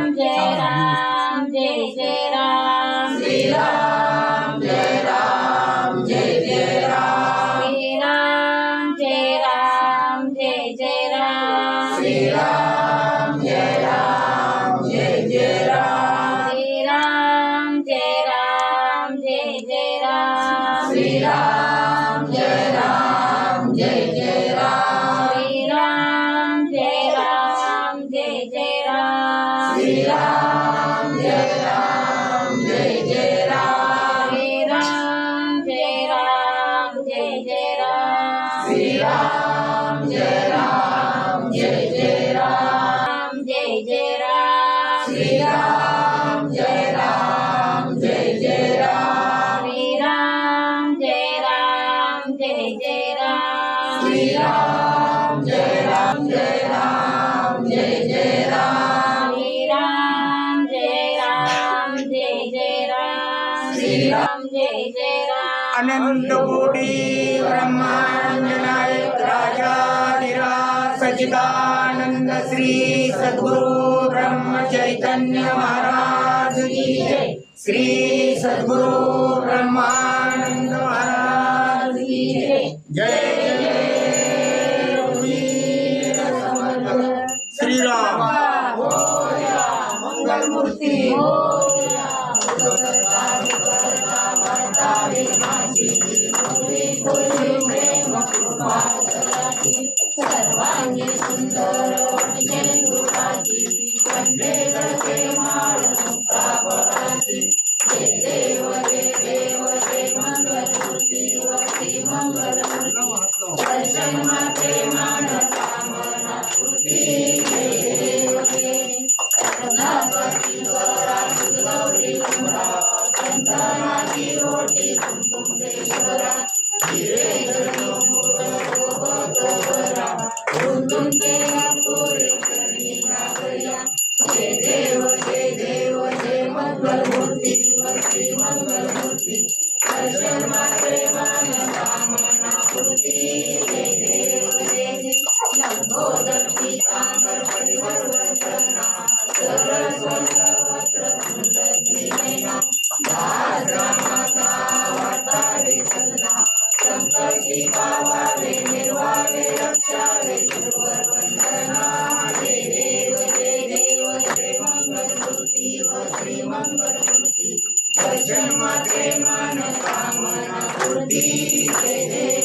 राम जय जय राम श्री राम जय राम जय जय राम श्री राम जय राम जय जय राम श्री राम जय राम जय जय राम श्री राम जय राम जय जय राम श्री राम जय राम जय जय राम श्री राम जय राम जय जय राम श्री राम जय राम जय जय राम श्री राम जय राम जय जय राम श्री राम जय राम जय जय राम जय जय राम श्री राम जय राम जय जय राम श्री राम जय राम जय जय राम श्री राम जय राम जय राम जय जय राम श्री राम जय राम जय जय राम श्री राम जय जय राम अनंत कोटी ब्रह्मांड नायक राजाधिराज सच्चिदानंद श्री सद्गुरु ब्रह्म चैतन्य महाराज की जय श्री सद्गुरु ब्रह्मानंद महाराज की जय जय जय रघुवीर समर्थ श्री राम मंगल मूर्ती सर्वांगी सुंदर चंदुराची कंठे गळते माळ मुक्तापराची जय देव जय मंगलमूर्ती वरती मंगलमूर्ती दर्शन मात्रे मानसा मना कृती जय देव जय रत्नावती गौरी कुंभा संतानाची ओटी कुंकुमेश्वरा हिरे गणो मुरगोबरा रुंदून केला पुरे करणी नागया जय देव जय मंगलमूर्ती वरती मंगलमूर्ती दर्शन मात्रे मानसा मना कृती जय देव जय लंबोदर पीतांबर परिवर वंदना सरस्वत वस्त्र कुंडलीना दासरा माता वार्तावे सदना संकटी पावावे निर्वावे रक्षावे गुरुवर वंदना जय देव जय मंगलमूर्ती व श्री मंगलमूर्ती दर्शन मात्रे मानसा मना कृती जय देव